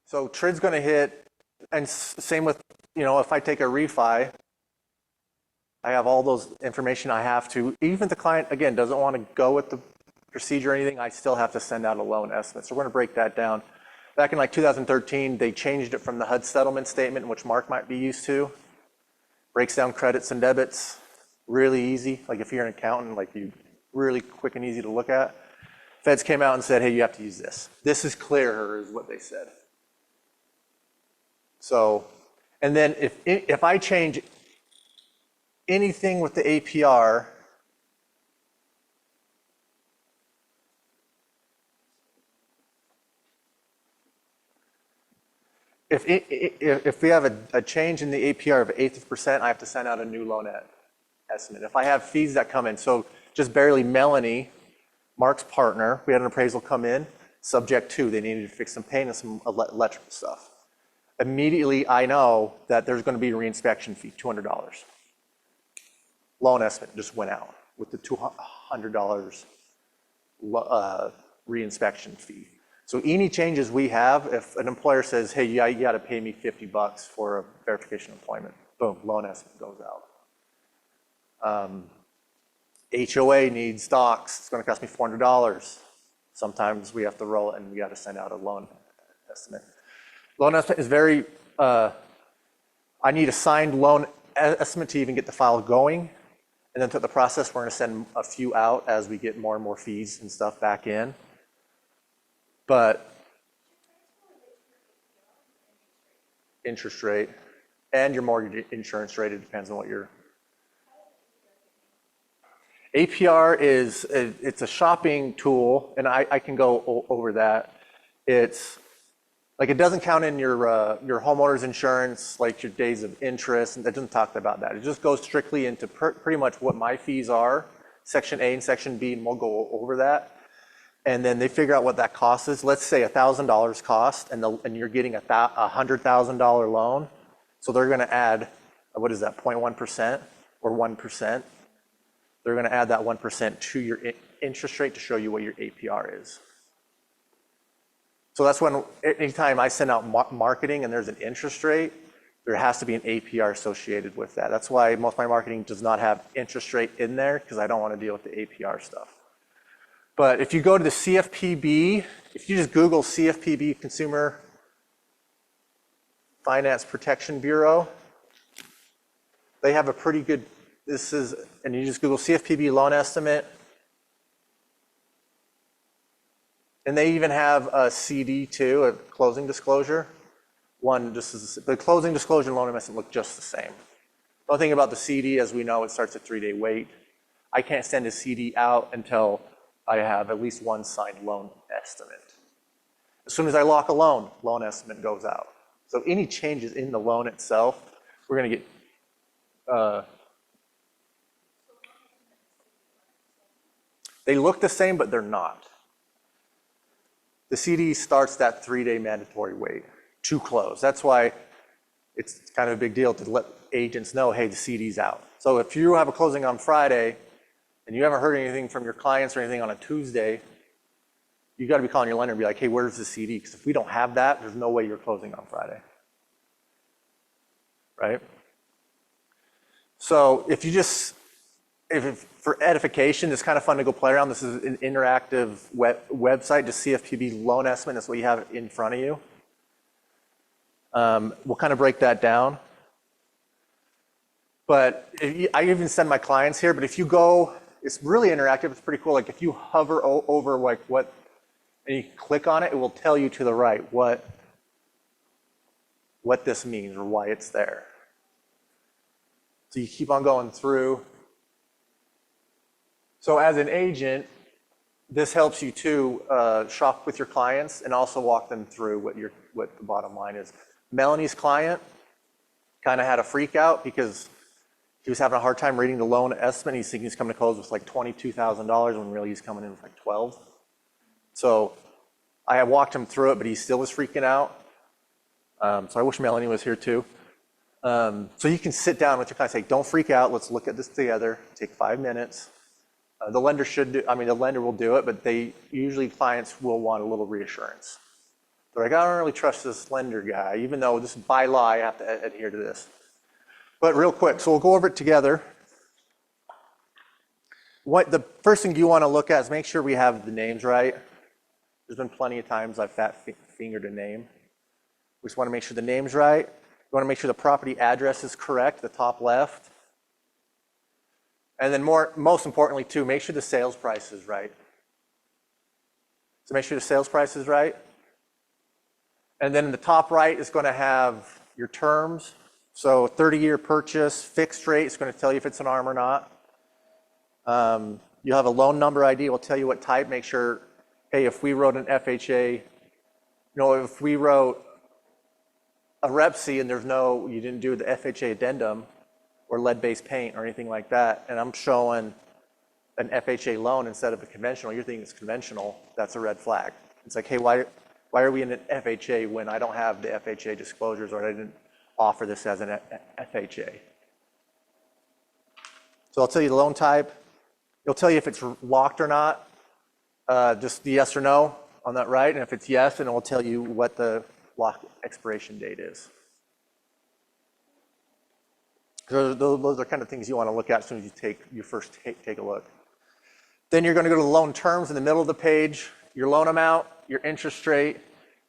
So TRID's going to hit, and same with, if I take a refi, I have all those information I have to, even if the client, again, doesn't want to go with the procedure or anything, I still have to send out a loan estimate. So we're going to break that down. Back in like 2013, they changed it from the HUD settlement statement, which Mark might be used to. Breaks down credits and debits, really easy. Like if you're an accountant, like you really quick and easy to look at. Feds came out and said, hey, you have to use this. This is clearer, is what they said. So, and then if I change anything with the APR, if we have a change in the APR of 1/8%, I have to send out a new loan estimate. If I have fees that come in, so just barely Melanie, Mark's partner, we had an appraisal come in, subject to, they needed to fix some paint and some electrical stuff. Immediately, I know that there's going to be a reinspection fee, $200. Loan estimate just went out with the $200 reinspection fee. So any changes we have, if an employer says, hey, you got to pay me $50 for a verification employment, boom, loan estimate goes out. HOA needs docs, it's going to cost me $400. Sometimes we have to roll it and we got to send out a loan estimate. Loan estimate is very, I need a signed loan estimate to even get the file going. And then through the process, we're going to send a few out as we get more and more fees and stuff back in. But interest rate and your mortgage insurance rate, it depends on what your APR is. It's a shopping tool, and I can go over that. It's like it doesn't count in your homeowner's insurance, like your days of interest, and it doesn't talk about that. It just goes strictly into pretty much what my fees are, Section A and Section B, and we'll go over that. And then they figure out what that cost is. Let's say $1,000 cost, and you're getting a $100,000 loan. So they're going to add, what is that, 0.1% or 1%? They're going to add that 1% to your interest rate to show you what your APR is. So that's when, anytime I send out marketing and there's an interest rate, there has to be an APR associated with that. That's why most of my marketing does not have interest rate in there, because I don't want to deal with the APR stuff. But if you go to the CFPB, if you just Google CFPB, Consumer Finance Protection Bureau, they have a pretty good, and you just Google CFPB loan estimate. And they even have a CD too, a closing disclosure. The closing disclosure and loan estimate look just the same. The only thing about the CD, as we know, it starts at 3-day wait. I can't send a CD out until I have at least one signed loan estimate. As soon as I lock a loan estimate goes out. So any changes in the loan itself, we're going to get, they look the same, but they're not. The CD starts that 3-day mandatory wait to close. That's why it's kind of a big deal to let agents know, hey, the CD's out. So if you have a closing on Friday and you haven't heard anything from your clients or anything on a Tuesday, you got to be calling your lender and be like, hey, where's the CD? Because if we don't have that, there's no way you're closing on Friday. Right? So for edification, it's kind of fun to go play around. This is an interactive website, just CFPB loan estimate. That's what you have in front of you. We'll kind of break that down. But I even send my clients here, but if you go, it's really interactive. It's pretty cool. Like if you hover over like what, and you click on it, it will tell you to the right what this means or why it's there. So you keep on going through. So as an agent, this helps you to shop with your clients and also walk them through what the bottom line is. Melanie's client kind of had a freak out because he was having a hard time reading the loan estimate. He's thinking he's coming to close with like $22,000 when really he's coming in with like 12. So I walked him through it, but he still was freaking out. So I wish Melanie was here too. So you can sit down with your client and say, don't freak out. Let's look at this together. Take 5 minutes. The lender the lender will do it, but usually clients will want a little reassurance. They're like, I don't really trust this lender guy, even though this is by law, I have to adhere to this. But real quick, so we'll go over it together. What the first thing you want to look at is make sure we have the names right. There's been plenty of times I've fat fingered a name. We just want to make sure the name's right. You want to make sure the property address is correct, the top left. And then most importantly too, make sure the sales price is right. So make sure the sales price is right. And then in the top right is going to have your terms. So 30-year purchase, fixed rate, it's going to tell you if it's an ARM or not. You'll have a loan number ID, it will tell you what type. Make sure, hey, if we wrote an FHA, if we wrote a REPC and you didn't do the FHA addendum or lead-based paint or anything like that, and I'm showing an FHA loan instead of a conventional, you're thinking it's conventional, that's a red flag. It's like, hey, why are we in an FHA when I don't have the FHA disclosures or I didn't offer this as an FHA? So I'll tell you the loan type. It'll tell you if it's locked or not, just the yes or no on that right. And if it's yes, then it will tell you what the lock expiration date is. So those are kind of things you want to look at as soon as you first take a look. Then you're going to go to the loan terms in the middle of the page, your loan amount, your interest rate,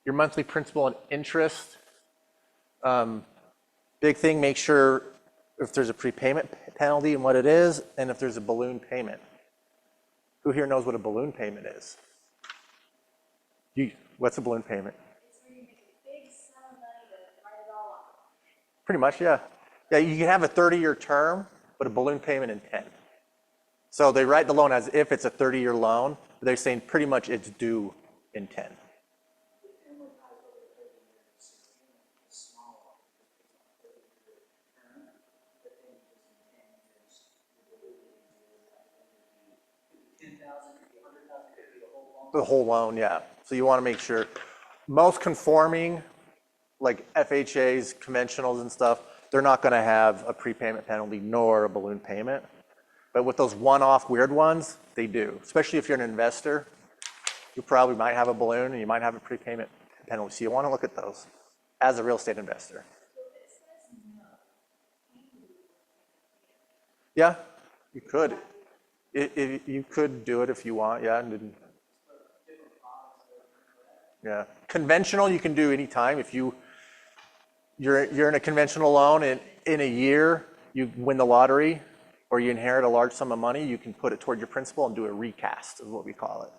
your monthly principal and interest. Big thing, make sure if there's a prepayment penalty and what it is, and if there's a balloon payment. Who here knows what a balloon payment is? What's a balloon payment? It's where you make a big sum of money to write it all off. Pretty much, yeah. Yeah, you can have a 30-year term, but a balloon payment in 10. So they write the loan as if it's a 30-year loan, but they're saying pretty much it's due in 10. The whole loan, yeah. So you want to make sure. Most conforming, like FHAs, conventionals and stuff, they're not going to have a prepayment penalty nor a balloon payment. But with those one-off weird ones, they do. Especially if you're an investor, you probably might have a balloon and you might have a prepayment penalty. So you want to look at those as a real estate investor. Yeah, you could. You could do it if you want, yeah. Yeah, conventional you can do anytime. If you're in a conventional loan and in a year you win the lottery or you inherit a large sum of money, you can put it toward your principal and do a recast is what we call it.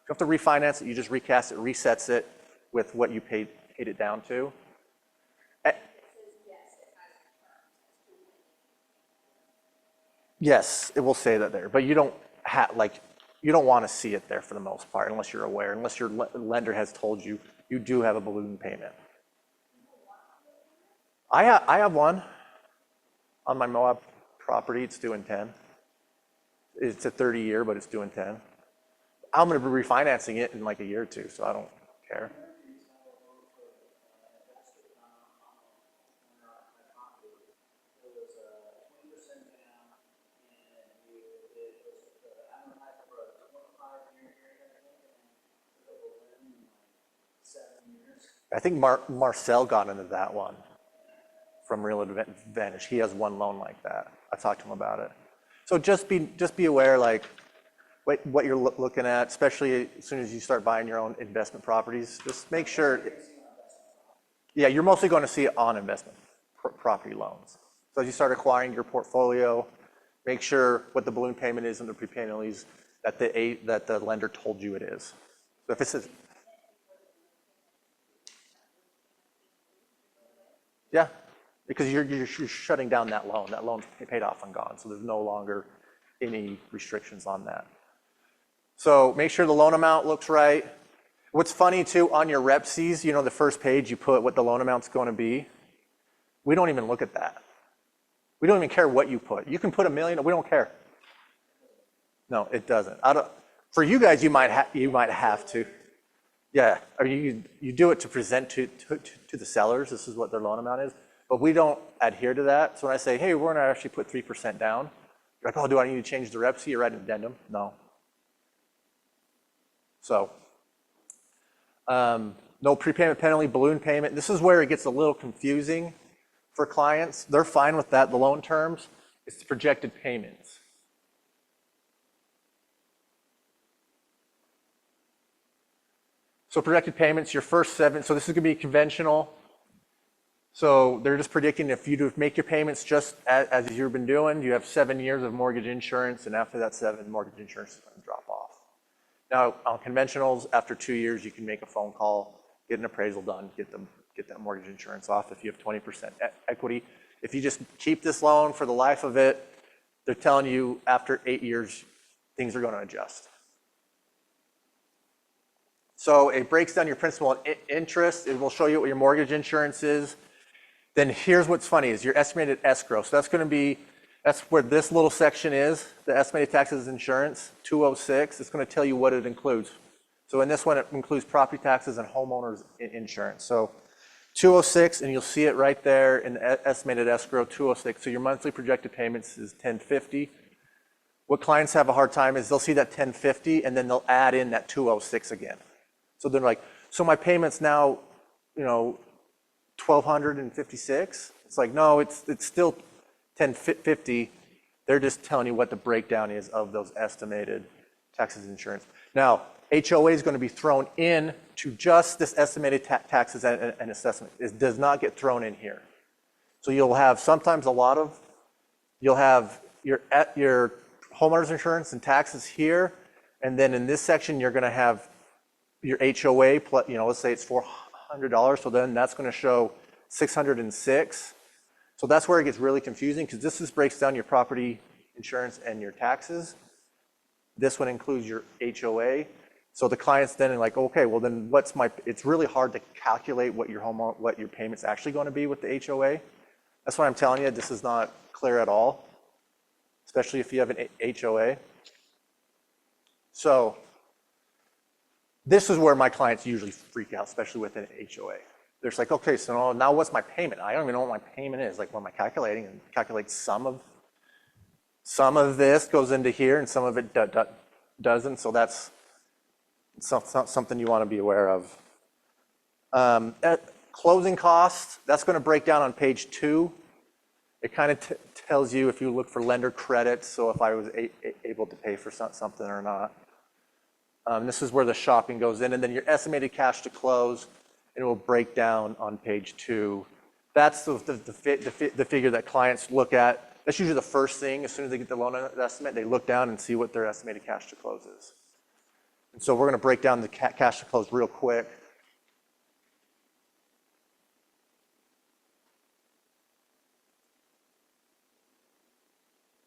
You don't have to refinance it, you just recast it, resets it with what you paid it down to. Yes, it will say that there, but you don't want to see it there for the most part unless you're aware, unless your lender has told you you do have a balloon payment. I have one on my Moab property. It's due in 10. It's a 30-year, but it's due in 10. I'm going to be refinancing it in like a year or two, so I don't care. I think Marcel got into that one from Real Advantage. He has one loan like that. I talked to him about it. So just be aware, like what you're looking at, especially as soon as you start buying your own investment properties. Just make sure. Yeah, you're mostly going to see it on investment property loans. So as you start acquiring your portfolio, make sure what the balloon payment is and the prepayment penalties that the lender told you it is. So if it says, yeah, because you're shutting down that loan. That loan's paid off and gone, so there's no longer any restrictions on that. So make sure the loan amount looks right. What's funny too, on your REPCs, the first page you put what the loan amount's going to be. We don't even look at that. We don't even care what you put. You can put $1 million. We don't care. No, it doesn't. For you guys, you might have to. Yeah, I mean, you do it to present to the sellers. This is what their loan amount is, but we don't adhere to that. So when I say, hey, we're going to actually put 3% down, you're like, oh, do I need to change the REPC or write an addendum? No. So No prepayment penalty, balloon payment. This is where it gets a little confusing for clients. They're fine with that. The loan terms, it's the projected payments. So projected payments, your first 7, so this is going to be conventional. So they're just predicting if you make your payments just as you've been doing, you have 7 years of mortgage insurance, and after that 7, mortgage insurance is going to drop off. Now, on conventionals, after 2 years, you can make a phone call, get an appraisal done, get that mortgage insurance off if you have 20% equity. If you just keep this loan for the life of it, they're telling you after 8 years, things are going to adjust. So it breaks down your principal and interest. It will show you what your mortgage insurance is. Then here's what's funny is your estimated escrow. So that's where this little section is, the estimated taxes and insurance, 206. It's going to tell you what it includes. So in this one, it includes property taxes and homeowners insurance. So 206, and you'll see it right there in the estimated escrow, 206. So your monthly projected payments is $1050. What clients have a hard time is they'll see that $1050, and then they'll add in that 206 again. So they're like, so my payment's now, $1,256. It's like, no, it's still $1050. They're just telling you what the breakdown is of those estimated taxes and insurance. Now, HOA is going to be thrown in to just this estimated taxes and assessment. It does not get thrown in here. So you'll have sometimes you'll have your homeowner's insurance and taxes here, and then in this section you're going to have your HOA, let's say it's $400, so then that's going to show $606. So that's where it gets really confusing because this just breaks down your property insurance and your taxes. This one includes your HOA. So the client's then like, okay, well then it's really hard to calculate what your payment's actually going to be with the HOA. That's why I'm telling you, this is not clear at all, especially if you have an HOA. So this is where my clients usually freak out, especially with an HOA. They're just like, okay, so now what's my payment? I don't even know what my payment is. Like, what am I calculating? And calculate some of this goes into here, and some of it doesn't. So that's something you want to be aware of. Closing costs, that's going to break down on page 2. It kind of tells you if you look for lender credits, so if I was able to pay for something or not. This is where the shopping goes in, and then your estimated cash to close, and it will break down on page 2. That's the figure that clients look at. That's usually the first thing. As soon as they get the loan estimate, they look down and see what their estimated cash to close is. And so we're going to break down the cash to close real quick.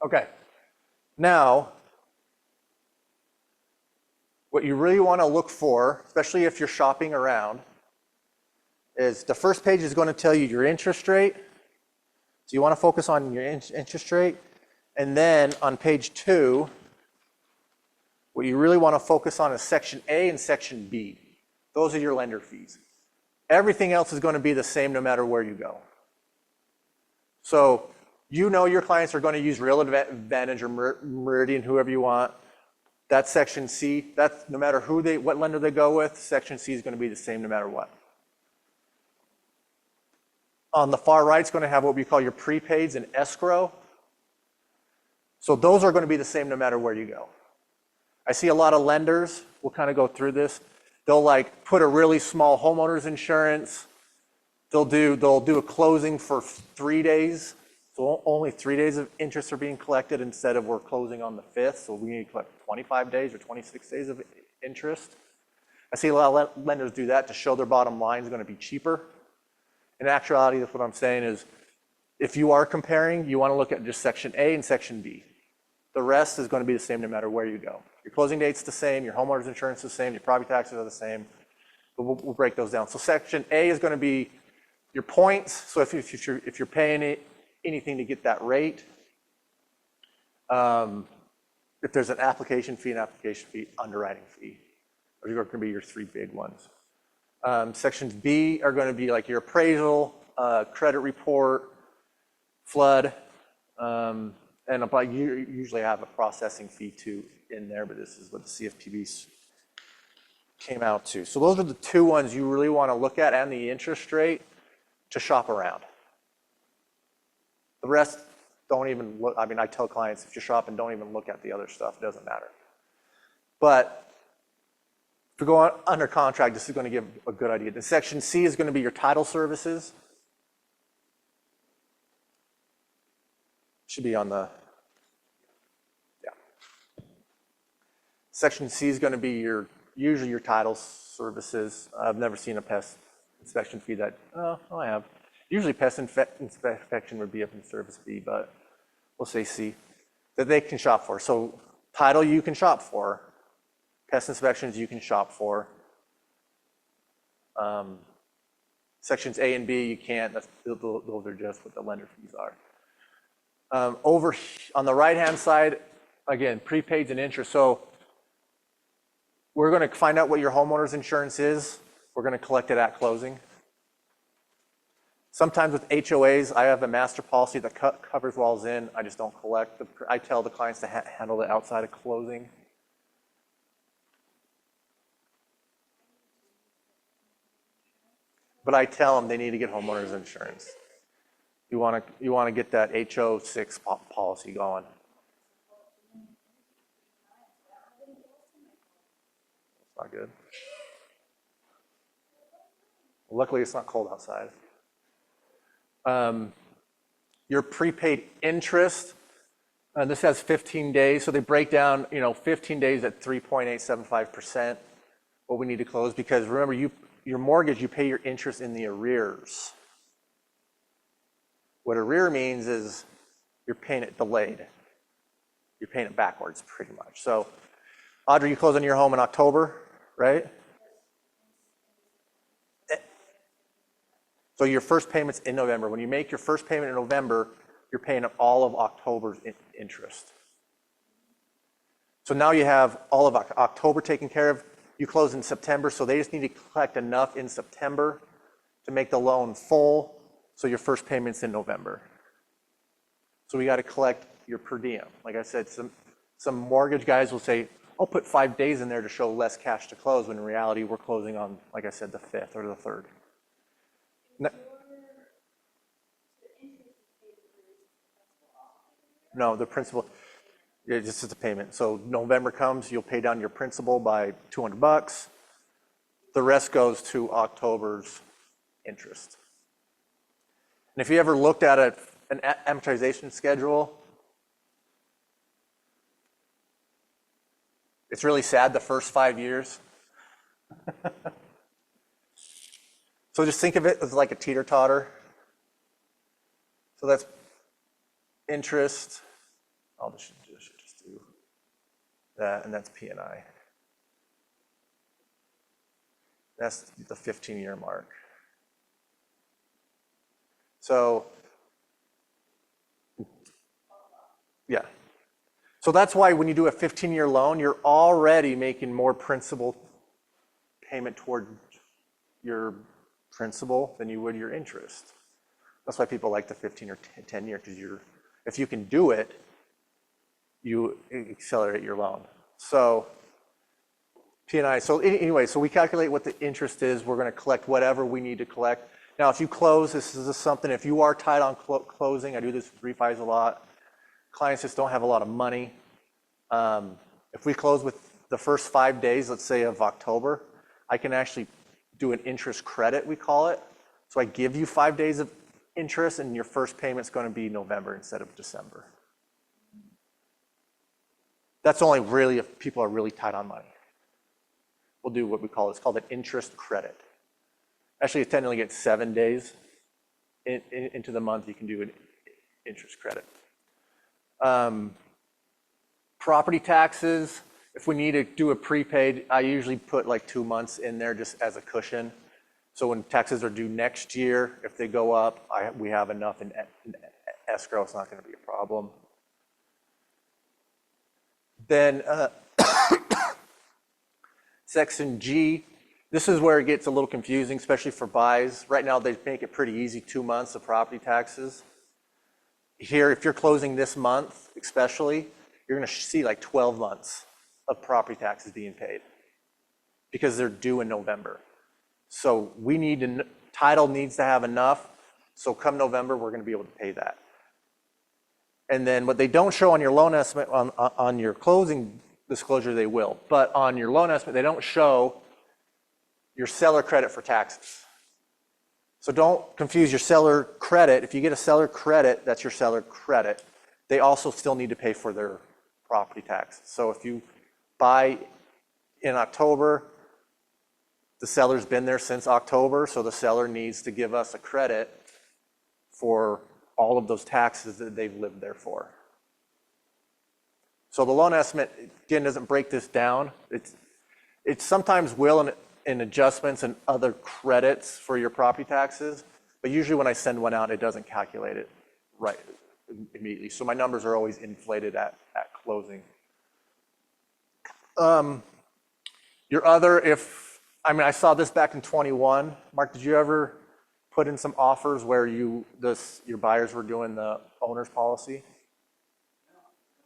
Okay, now, what you really want to look for, especially if you're shopping around, is the first page is going to tell you your interest rate. So you want to focus on your interest rate. And then on page 2, what you really want to focus on is section A and section B. Those are your lender fees. Everything else is going to be the same no matter where you go. So your clients are going to use Real Advantage or Meridian, whoever you want. That's section C. That's no matter what lender they go with, section C is going to be the same no matter what. On the far right, it's going to have what we call your prepaids and escrow. So those are going to be the same no matter where you go. I see a lot of lenders, we'll kind of go through this. They'll like put a really small homeowner's insurance. They'll do a closing for 3 days. So only 3 days of interest are being collected instead of we're closing on the 5th. So we need to collect 25 days or 26 days of interest. I see a lot of lenders do that to show their bottom line is going to be cheaper. In actuality, that's what I'm saying is if you are comparing, you want to look at just section A and section B. The rest is going to be the same no matter where you go. Your closing date's the same, your homeowner's insurance is the same, your property taxes are the same, but we'll break those down. So section A is going to be your points. So if you're paying anything to get that rate, if there's an application fee, underwriting fee, those are going to be your 3 big ones. Sections B are going to be like your appraisal, credit report, flood, and you usually have a processing fee too in there, but this is what the CFPB came out to. So those are the two ones you really want to look at, and the interest rate to shop around. The rest, don't even look. I mean, I tell clients, if you're shopping, don't even look at the other stuff. It doesn't matter. But if you're going under contract, this is going to give a good idea. The section C is going to be your title services. Should be on the, yeah. Section C is going to be usually your title services. I've never seen a pest inspection fee that, oh, I have. Usually pest inspection would be up in service B, but we'll say C, that they can shop for. So title you can shop for. Pest inspections you can shop for. Sections A and B you can't. Those are just what the lender fees are. Over on the right-hand side, again, prepaids and interest. So we're going to find out what your homeowner's insurance is. We're going to collect it at closing. Sometimes with HOAs, I have a master policy that covers walls in. I just don't collect. I tell the clients to handle it outside of closing. But I tell them they need to get homeowners insurance. You want to get that HO6 policy going. It's not good. Luckily, it's not cold outside. Your prepaid interest, this has 15 days, so they break down, 15 days at 3.875%, what we need to close, because remember, your mortgage, you pay your interest in the arrears. What arrear means is you're paying it delayed. You're paying it backwards, pretty much. So, Audrey, you close on your home in October, right? So your first payment's in November. When you make your first payment in November, you're paying all of October's interest. So now you have all of October taken care of. You close in September, so they just need to collect enough in September to make the loan full, so your first payment's in November. So we got to collect your per diem. Like I said, some mortgage guys will say, I'll put 5 days in there to show less cash to close, when in reality we're closing on, like I said, the 5th or the 3rd. No, the principal, it's just a payment. So November comes, you'll pay down your principal by $200. The rest goes to October's interest. And if you ever looked at an amortization schedule, it's really sad the first 5 years. So just think of it as like a teeter-totter. So that's interest. I'll just do that, and that's P&I. That's the 15-year mark. So, yeah. So that's why when you do a 15-year loan, you're already making more principal payment toward your principal than you would your interest. That's why people like the 15 or 10 year, because if you can do it, you accelerate your loan. So P&I, so anyway, so we calculate what the interest is. We're going to collect whatever we need to collect. Now, if you close, this is something, if you are tight on closing, I do this with refis a lot. Clients just don't have a lot of money. If we close with the first 5 days, let's say of October, I can actually do an interest credit, we call it. So I give you 5 days of interest, and your first payment's going to be November instead of December. That's only really if people are really tight on money. We'll do what we call, it's called an interest credit. Actually, it's technically get 7 days into the month, you can do an interest credit. Property taxes, if we need to do a prepaid, I usually put like 2 months in there just as a cushion. So when taxes are due next year, if they go up, we have enough in escrow, it's not going to be a problem. Then Section G, this is where it gets a little confusing, especially for buys. Right now, they make it pretty easy, 2 months of property taxes. Here, if you're closing this month, especially, you're going to see like 12 months of property taxes being paid. because they're due in November. So we need to, title needs to have enough, so come November, we're gonna be able to pay that. And then what they don't show on your loan estimate, on your closing disclosure, they will, but on your loan estimate, they don't show your seller credit for taxes. So don't confuse your seller credit. If you get a seller credit, that's your seller credit. They also still need to pay for their property taxes. So if you buy in October, the seller's been there since October, so the seller needs to give us a credit for all of those taxes that they've lived there for. So the loan estimate, again, doesn't break this down. It sometimes will in adjustments and other credits for your property taxes, but usually when I send one out, it doesn't calculate it right immediately. So my numbers are always inflated at closing. Your other, I saw this back in 21. Mark, did you ever put in some offers where your buyers were doing the owner's policy?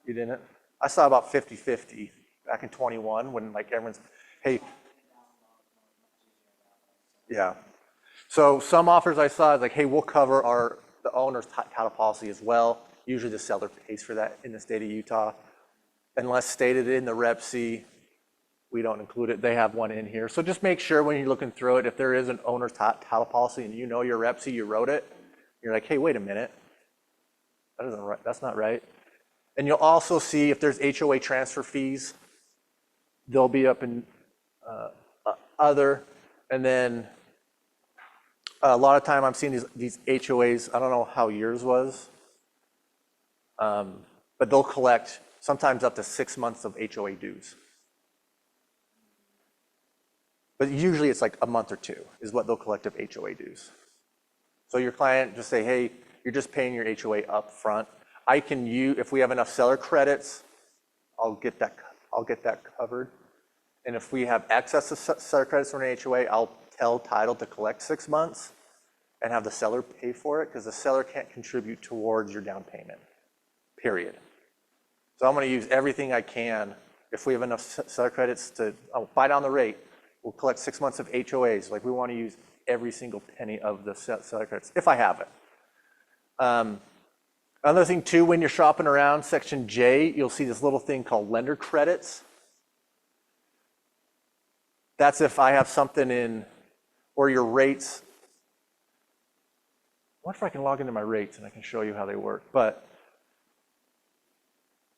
You didn't? I saw about 50-50 back in 21 when like everyone's, hey, yeah. So some offers I saw is like, hey, we'll cover the owner's title policy as well. Usually the seller pays for that in the state of Utah. Unless stated in the Rep C, we don't include it. They have one in here. So just make sure when you're looking through it, if there is an owner's title policy and you know your Rep C, you wrote it, you're like, hey, wait a minute. That's not right. And you'll also see if there's HOA transfer fees, they'll be up in other. And then a lot of time I'm seeing these HOAs, I don't know how yours was, but they'll collect sometimes up to 6 months of HOA dues. But usually it's like a month or two is what they'll collect of HOA dues. So your client just say, hey, you're just paying your HOA up front. If we have enough seller credits, I'll get that covered. And if we have excess of seller credits from an HOA, I'll tell title to collect 6 months and have the seller pay for it because the seller can't contribute towards your down payment, period. So I'm gonna use everything I can. If we have enough seller credits I'll buy down the rate. We'll collect 6 months of HOAs. Like we wanna use every single penny of the seller credits, if I have it. Another thing too, when you're shopping around, section J, you'll see this little thing called lender credits. That's if I have something in, or your rates. I wonder if I can log into my rates and I can show you how they work. But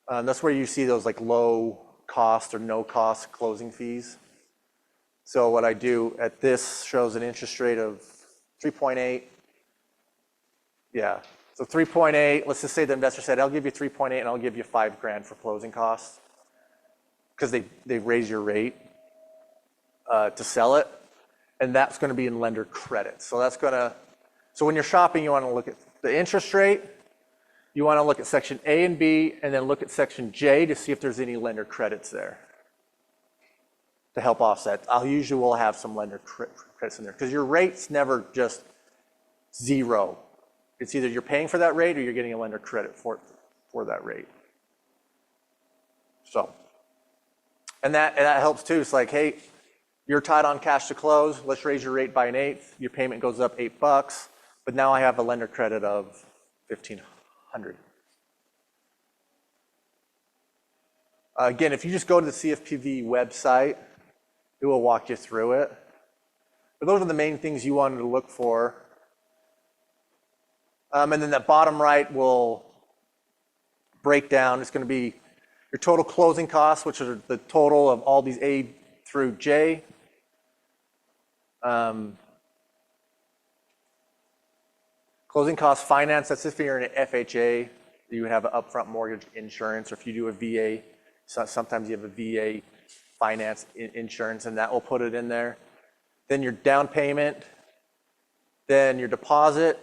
that's where you see those like low cost or no cost closing fees. So what I do at this shows an interest rate of 3.8. Yeah, so 3.8, let's just say the investor said, I'll give you 3.8 and I'll give you $5,000 for closing costs because they raise your rate to sell it, and that's gonna be in lender credit. So when you're shopping, you wanna look at the interest rate, you wanna look at section A and B, and then look at section J to see if there's any lender credits there to help offset. I'll usually will have some lender credits in there because your rate's never just zero. It's either you're paying for that rate or you're getting a lender credit for that rate. So, and that helps too. It's like, hey, you're tied on cash to close. Let's raise your rate by 1/8. Your payment goes up $8, but now I have a lender credit of $1,500. Again, if you just go to the CFPB website, it will walk you through it. But those are the main things you wanted to look for. And then that bottom right will break down. It's going to be your total closing costs, which are the total of all these A through J. Closing costs finance, that's if you're in an FHA, you would have an upfront mortgage insurance, or if you do a VA, sometimes you have a VA finance insurance, and that will put it in there. Then your down payment, then your deposit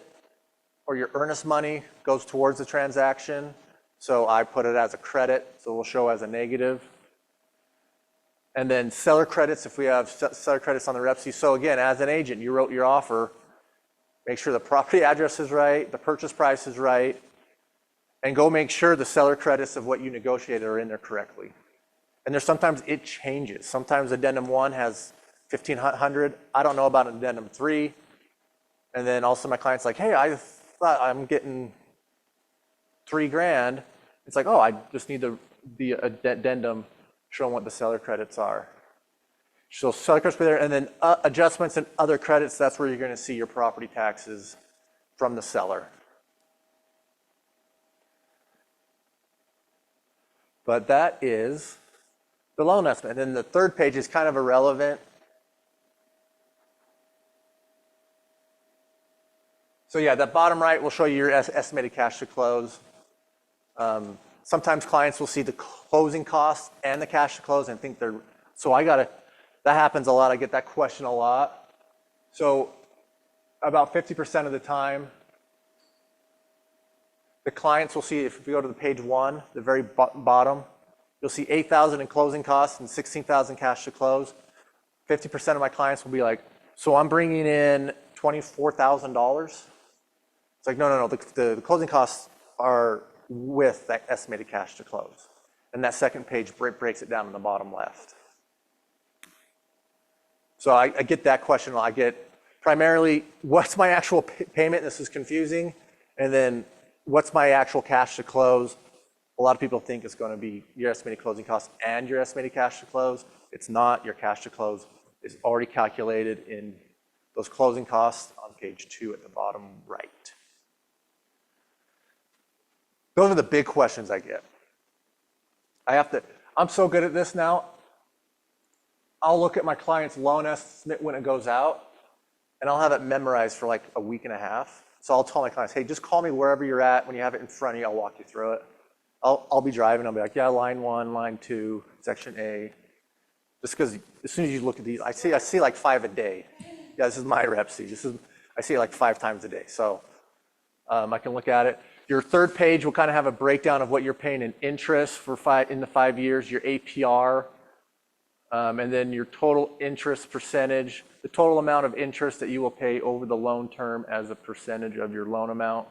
or your earnest money goes towards the transaction. So I put it as a credit, so it will show as a negative. And then seller credits, if we have seller credits on the Rep C. So again, as an agent, you wrote your offer, make sure the property address is right, the purchase price is right, and go make sure the seller credits of what you negotiated are in there correctly. And there's sometimes it changes. Sometimes addendum 1 has 1,500. I don't know about addendum 3. And then also my client's like, hey, I thought I'm getting $3,000. It's like, oh, I just need the addendum showing what the seller credits are. So seller credits there, and then adjustments and other credits, that's where you're going to see your property taxes from the seller. But that is the loan estimate. And then the third page is kind of irrelevant. So yeah, that bottom right will show you your estimated cash to close. Sometimes clients will see the closing costs and the cash to close and think they're, so that happens a lot. I get that question a lot. So about 50% of the time, the clients will see, if we go to the page 1, the very bottom, you'll see $8,000 in closing costs and $16,000 cash to close. 50% of my clients will be like, so I'm bringing in $24,000. It's like, no. The closing costs are with that estimated cash to close. And that second page breaks it down in the bottom left. So I get that question. I get primarily, what's my actual payment? This is confusing. And then what's my actual cash to close? A lot of people think it's going to be your estimated closing costs and your estimated cash to close. It's not. Your cash to close is already calculated in those closing costs on page 2 at the bottom right. Those are the big questions I get. I'm so good at this now. I'll look at my client's loan estimate when it goes out, and I'll have it memorized for like a week and a half. So I'll tell my clients, hey, just call me wherever you're at. When you have it in front of you, I'll walk you through it. I'll be driving. I'll be like, yeah, line 1, line 2, section A. Just because as soon as you look at these, I see like 5 a day. Yeah, this is my rep sheet. I see it like 5 times a day. So I can look at it. Your third page will kind of have a breakdown of what you're paying in interest in the 5 years, your APR, and then your total interest percentage, the total amount of interest that you will pay over the loan term as a percentage of your loan amount.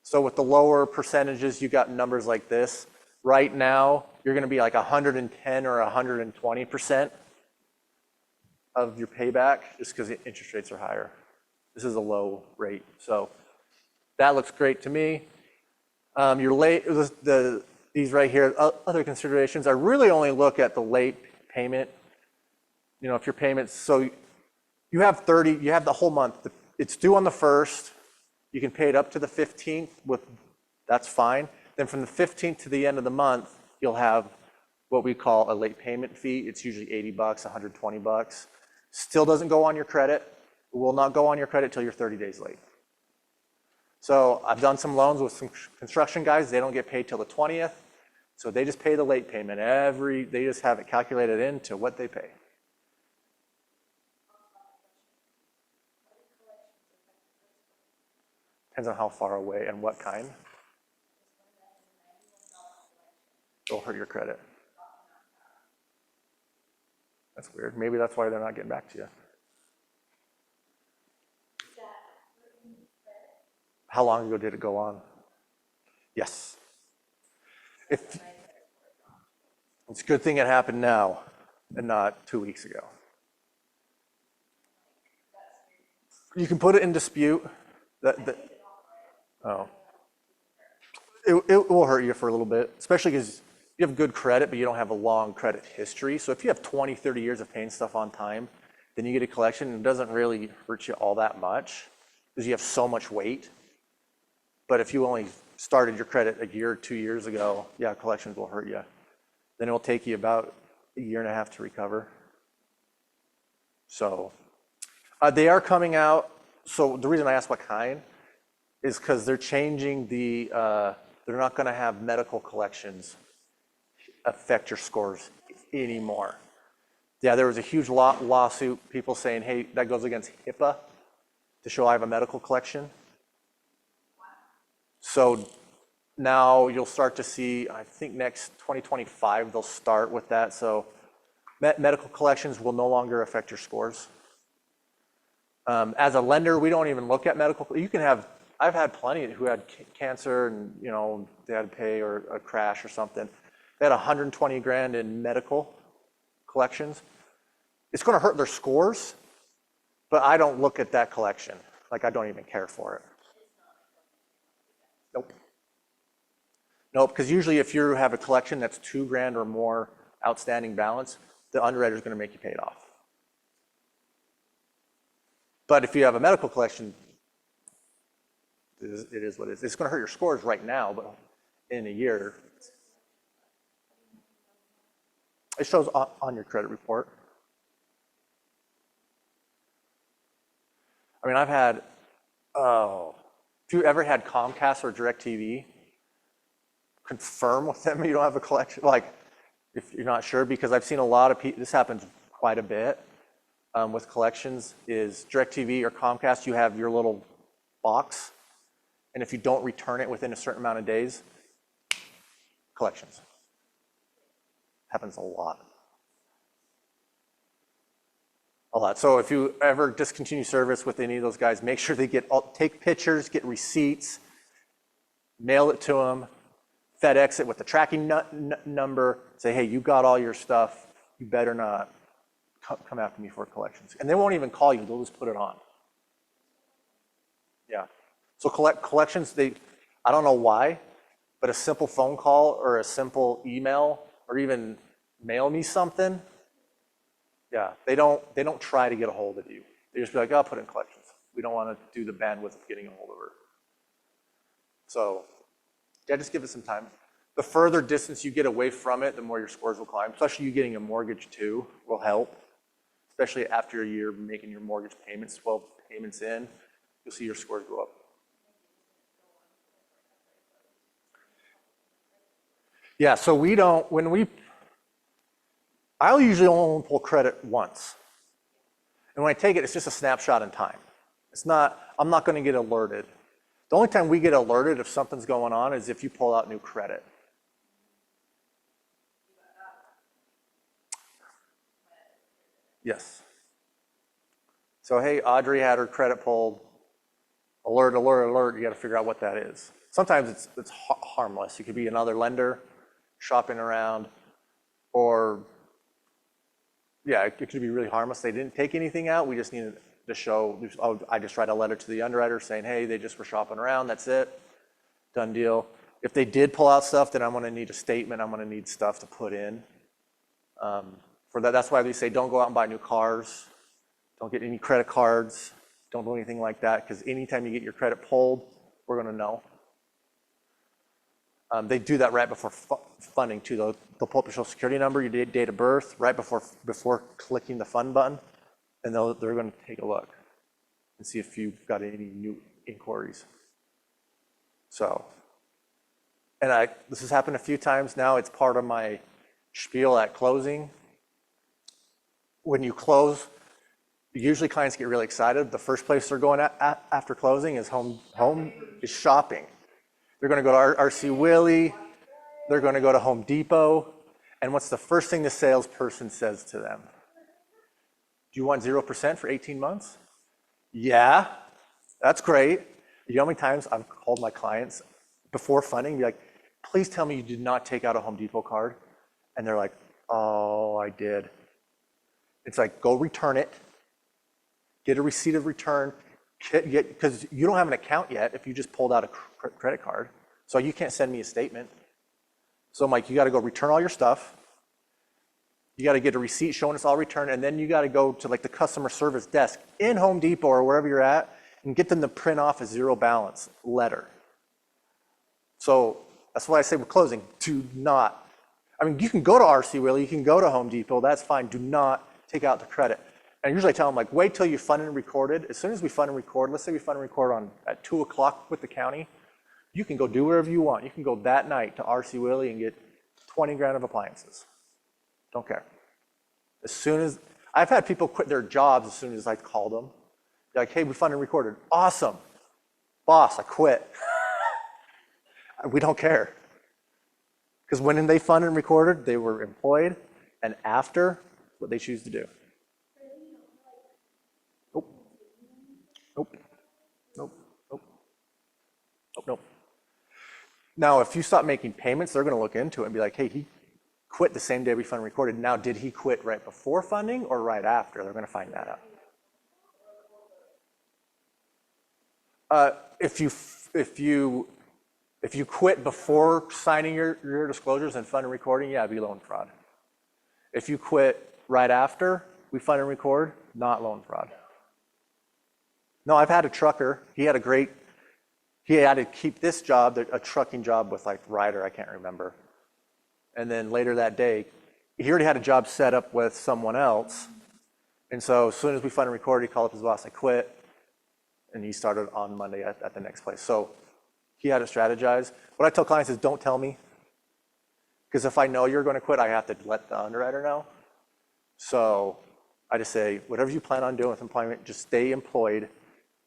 So with the lower percentages, you got numbers like this. Right now, you're going to be like 110 or 120% of your payback just because the interest rates are higher. This is a low rate. So that looks great to me. These right here, other considerations, I really only look at the late payment. You know, if your payments, so you have the whole month. It's due on the 1st. You can pay it up to the 15th that's fine. Then from the 15th to the end of the month, you'll have what we call a late payment fee. It's usually $80, $120. Still doesn't go on your credit. It will not go on your credit till you're 30 days late. So I've done some loans with some construction guys. They don't get paid till the 20th. So they just pay the late payment. They just have it calculated into what they pay. Depends on how far away and what kind. It'll hurt your credit. That's weird. Maybe that's why they're not getting back to you. How long ago did it go on? Yes. It's a good thing it happened now and not 2 weeks ago. You can put it in dispute. It will hurt you for a little bit, especially because you have good credit, but you don't have a long credit history. So if you have 20, 30 years of paying stuff on time, then you get a collection and it doesn't really hurt you all that much because you have so much weight. But if you only started your credit a year or 2 years ago, yeah, collections will hurt you. Then it will take you about a year and a half to recover. So they are coming out. So the reason I asked what kind is because they're changing they're not going to have medical collections affect your scores anymore. Yeah, there was a huge lawsuit, people saying, hey, that goes against HIPAA to show I have a medical collection. So now you'll start to see, I think next 2025, they'll start with that. So medical collections will no longer affect your scores. As a lender, we don't even look at medical. I've had plenty who had cancer and, they had to pay or a crash or something. they had 120 grand in medical collections. It's going to hurt their scores, but I don't look at that collection. Like, I don't even care for it. Nope. Nope, because usually if you have a collection that's 2 grand or more outstanding balance, the underwriter is going to make you pay it off. But if you have a medical collection, it is what it is. It's going to hurt your scores right now, but in a year, it shows on your credit report. I mean, I've had, if you ever had Comcast or DirecTV, confirm with them you don't have a collection, like if you're not sure, because I've seen a lot of people, this happens quite a bit with collections, is DirecTV or Comcast, you have your little box, and if you don't return it within a certain amount of days, collections. Happens a lot. A lot. So if you ever discontinue service with any of those guys, make sure they take pictures, get receipts, mail it to them, FedEx it with the tracking number, say, hey, you got all your stuff, you better not come after me for collections. And they won't even call you, they'll just put it on. Yeah. So collections, I don't know why, but a simple phone call or a simple email or even mail me something, yeah, they don't try to get a hold of you. They just be like, I'll put it in collections. We don't want to do the bandwidth of getting a hold of her. So yeah, just give it some time. The further distance you get away from it, the more your scores will climb. Especially you getting a mortgage too will help. Especially after a year making your mortgage payments, 12 payments in, you'll see your scores go up. Yeah, so we don't, I'll usually only pull credit once. And when I take it, it's just a snapshot in time. I'm not going to get alerted. The only time we get alerted if something's going on is if you pull out new credit. Yes. So hey, Audrey had her credit pulled. Alert, alert, alert. You got to figure out what that is. Sometimes it's harmless. It could be another lender shopping around, or yeah, it could be really harmless. They didn't take anything out. We just needed to show, I just write a letter to the underwriter saying, hey, they just were shopping around. That's it. Done deal. If they did pull out stuff, then I'm going to need a statement. I'm going to need stuff to put in. For that, that's why we say don't go out and buy new cars. Don't get any credit cards. Don't do anything like that, because anytime you get your credit pulled, we're going to know. They do that right before funding too. They'll pull up your social security number, your date of birth, right before clicking the fund button, and they're going to take a look and see if you've got any new inquiries. So, and this has happened a few times now. It's part of my spiel at closing. When you close, usually clients get really excited. The first place they're going after closing is home is shopping. They're going to go to RC Willey. They're going to go to Home Depot. And what's the first thing the salesperson says to them? Do you want 0% for 18 months? Yeah, that's great. You know how many times I've called my clients before funding, be like, please tell me you did not take out a Home Depot card. And they're like, oh, I did. It's like, go return it. Get a receipt of return. Because you don't have an account yet if you just pulled out a credit card. So you can't send me a statement. So I'm like, you got to go return all your stuff. You got to get a receipt showing it's all returned. And then you got to go to like the customer service desk in Home Depot or wherever you're at and get them to print off a zero balance letter. So that's why I say we're closing. Do not. I mean, you can go to RC Willey, you can go to Home Depot. That's fine. Do not take out the credit. And usually I tell them, like, wait till you fund and recorded. As soon as we fund and record, let's say we fund and record at 2 o'clock with the county, you can go do whatever you want. You can go that night to RC Willey and get 20 grand of appliances. Don't care. As soon as, I've had people quit their jobs as soon as I called them. They're like, hey, we fund and recorded. Awesome. Boss, I quit. We don't care. Because when they fund and recorded, they were employed, and after, what they choose to do. Nope. Nope. Nope. Nope. Nope. Now, if you stop making payments, they're going to look into it and be like, hey, quit the same day we fund and recorded. Now, did he quit right before funding or right after? They're going to find that out. If you quit before signing your disclosures and fund and recording, yeah, it'd be loan fraud. If you quit right after we fund and record, not loan fraud. No, I've had a trucker. He had to keep this job, a trucking job with like Ryder, I can't remember. And then later that day, he already had a job set up with someone else. And so as soon as we fund and record, he called up his boss, I quit. And he started on Monday at the next place. So he had to strategize. What I tell clients is don't tell me. Because if I know you're going to quit, I have to let the underwriter know. So I just say, whatever you plan on doing with employment, just stay employed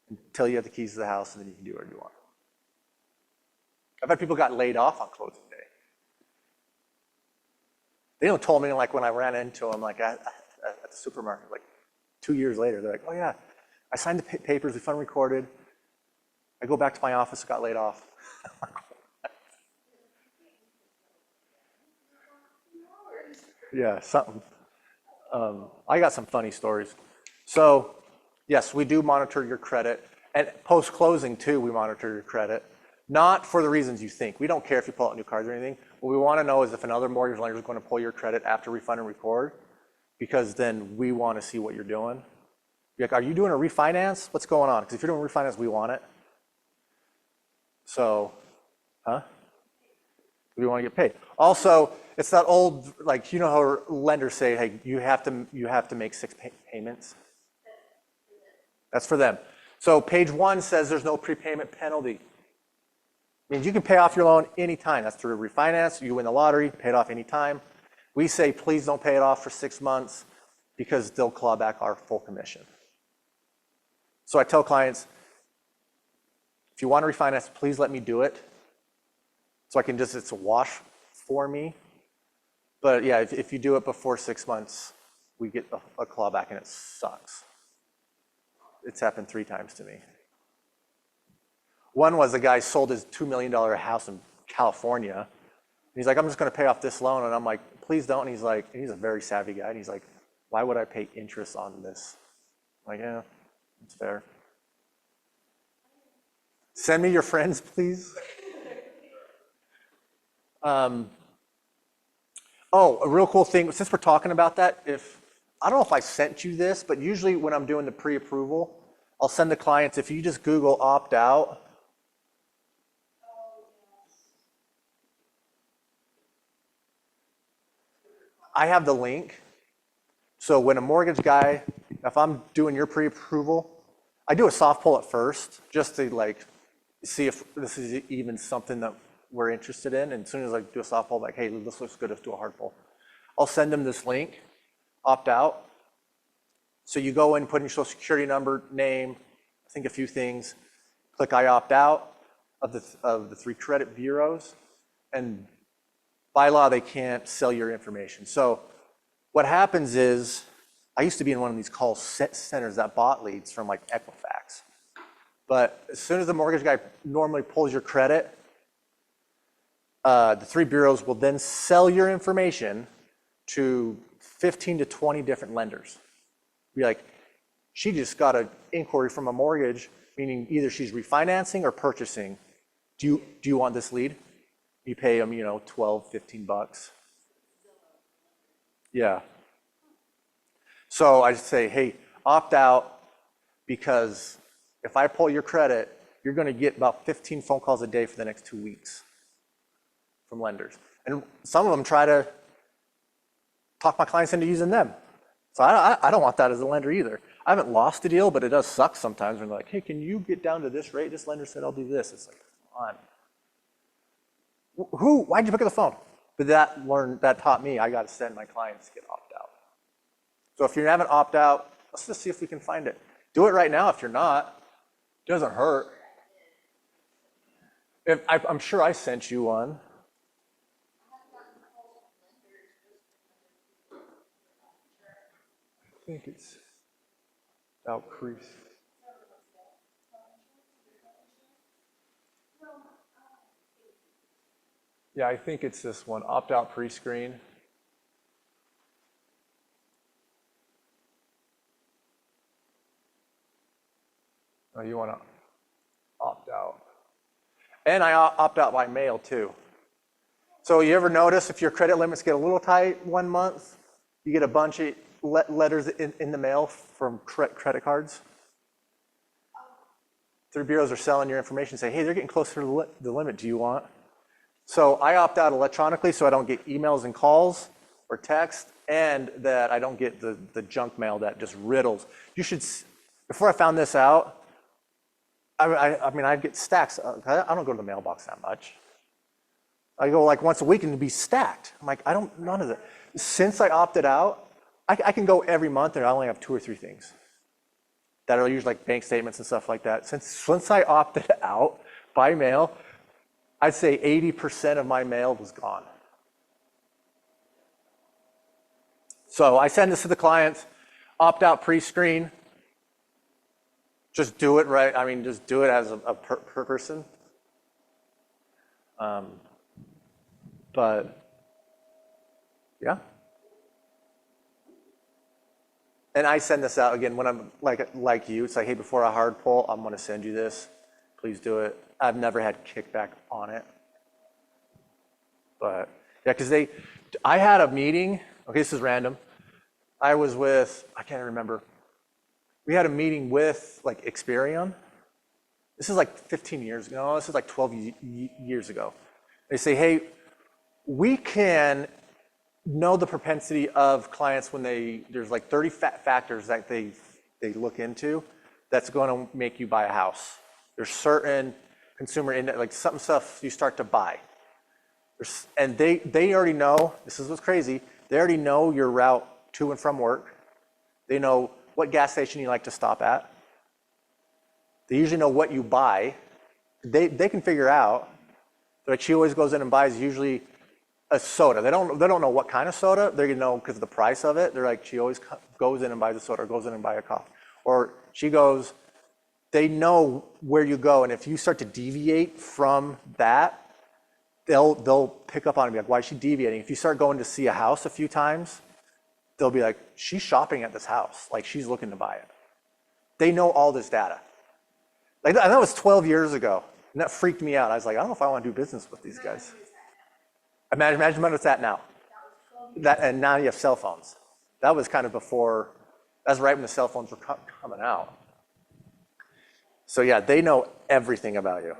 until you have the keys to the house, and then you can do whatever you want. I've had people got laid off on closing day. They don't told me like when I ran into them like at the supermarket like 2 years later. They're like, oh yeah, I signed the papers, we fund recorded. I go back to my office, got laid off. Yeah, something. I got some funny stories. So yes, we do monitor your credit. And post-closing too, we monitor your credit. Not for the reasons you think. We don't care if you pull out new cards or anything. What we want to know is if another mortgage lender is going to pull your credit after we fund and record, because then we want to see what you're doing. Be like, are you doing a refinance? What's going on? Because if you're doing a refinance, we want it. So, we want to get paid. Also, it's that old, like, you know how lenders say, hey, you have to make 6 payments. That's for them. So page 1 says there's no prepayment penalty. Means you can pay off your loan anytime. That's through a refinance. You win the lottery, pay it off anytime. We say, please don't pay it off for 6 months because they'll claw back our full commission. So I tell clients, if you want to refinance, please let me do it. So I can just, it's a wash for me. But yeah, if you do it before 6 months, we get a clawback and it sucks. It's happened 3 times to me. One was a guy sold his $2 million house in California. And he's like, I'm just going to pay off this loan. And I'm like, please don't. And he's like, and he's a very savvy guy. And he's like, why would I pay interest on this? I'm like, yeah, it's fair. Send me your friends, please. Oh, a real cool thing, since we're talking about that, I don't know if I sent you this, but usually when I'm doing the pre-approval, I'll send the clients, if you just Google opt out, I have the link. So when a mortgage guy, if I'm doing your pre-approval, I do a soft pull at first, just to like see if this is even something that we're interested in. And as soon as I do a soft pull, like, hey, this looks good, let's do a hard pull. I'll send them this link, opt out. So you go in, put in your social security number, name, I think a few things, click I opt out of the 3 credit bureaus, and by law, they can't sell your information. So what happens is, I used to be in one of these call centers that bought leads from like Equifax. But as soon as the mortgage guy normally pulls your credit, the 3 bureaus will then sell your information to 15 to 20 different lenders. Be like, she just got an inquiry from a mortgage, meaning either she's refinancing or purchasing. Do you want this lead? You pay them, 12, 15 bucks. Yeah. So I just say, hey, opt out, because if I pull your credit, you're going to get about 15 phone calls a day for the next 2 weeks from lenders. And some of them try to talk my clients into using them. So I don't want that as a lender either. I haven't lost a deal, but it does suck sometimes when they're like, hey, can you get down to this rate? This lender said I'll do this. It's like, come on. Why'd you pick up the phone? But that taught me I got to send my clients to get opt out. So if you haven't opt out, let's just see if we can find it. Do it right now if you're not. It doesn't hurt. I'm sure I sent you one. I think it's about Crease. Yeah, I think it's this one, opt-out pre-screen. you want to opt out. And I opt out by mail too. So you ever notice if your credit limits get a little tight one month, you get a bunch of letters in the mail from credit cards? Their bureaus are selling your information, say, hey, they're getting closer to the limit, do you want? So I opt out electronically so I don't get emails and calls or text, and that I don't get the junk mail that just riddles. You should, before I found this out, I mean, I'd get stacks. I don't go to the mailbox that much. I go like once a week and it'd be stacked. I'm like, none of that. Since I opted out, I can go every month and I only have 2 or 3 things that are usually like bank statements and stuff like that. Since I opted out by mail, I'd say 80% of my mail was gone. So I send this to the clients, opt out pre-screen. Just do it right. I mean, just do it as a per person. But yeah. And I send this out again when I'm like you. It's like, hey, before a hard pull, I'm going to send you this. Please do it. I've never had kickback on it. But yeah, because I had a meeting. Okay, this is random. I was with, I can't remember. We had a meeting with like Experian. This is like 15 years ago. No, this is like 12 years ago. They say, hey, we can know the propensity of clients when there's like 30 factors that they look into that's going to make you buy a house. There's certain consumer index, like some stuff you start to buy. And they already know, this is what's crazy, they already know your route to and from work. They know what gas station you like to stop at. They usually know what you buy. They can figure out, like she always goes in and buys usually a soda. They don't know what kind of soda. They're gonna know because of the price of it. They're like, she always goes in and buys a soda, or goes in and buy a coffee. Or she goes, they know where you go, and if you start to deviate from that, they'll pick up on it and be like, why is she deviating? If you start going to see a house a few times, they'll be like, she's shopping at this house, like she's looking to buy it. They know all this data. Like that was 12 years ago, and that freaked me out. I was like, I don't know if I want to do business with these guys. Imagine what it's at now. And now you have cell phones. That was kind of before, that's right when the cell phones were coming out. So yeah, they know everything about you.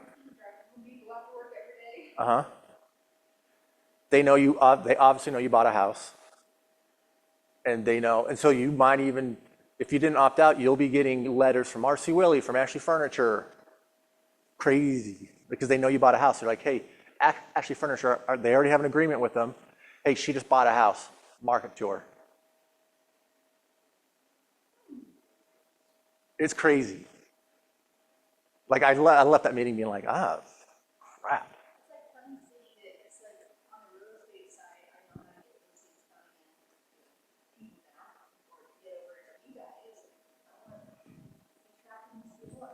They know you, they obviously know you bought a house. And they know, and so you might even, if you didn't opt out, you'll be getting letters from R.C. Willey, from Ashley Furniture. Crazy, because they know you bought a house. They're like, hey, Ashley Furniture, they already have an agreement with them. Hey, she just bought a house, market to her. It's crazy. Like I left that meeting being like, crap. It's like fun seeing it. It's like on the real estate side, I know that real estate's coming in. People that aren't looking forward to get over to you guys. Tracking these people.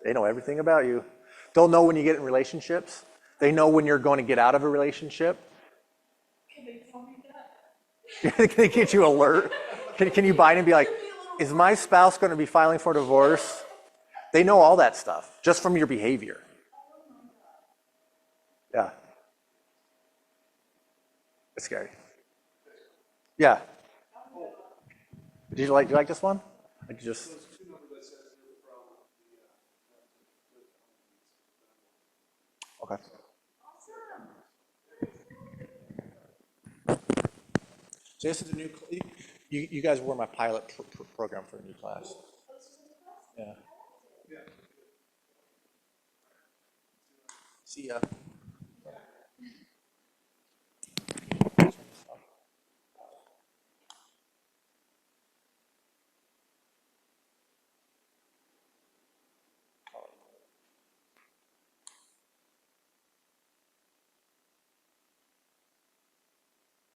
They know everything about you. They'll know when you get in relationships. They know when you're going to get out of a relationship. Can they tell me that? Can they get you alert? Can you bite and be like, is my spouse going to be filing for divorce? They know all that stuff just from your behavior. Yeah. It's scary. Yeah. Do you like this one? I just. Okay. So this is a new. You guys were my pilot program for a new class. Yeah. See ya.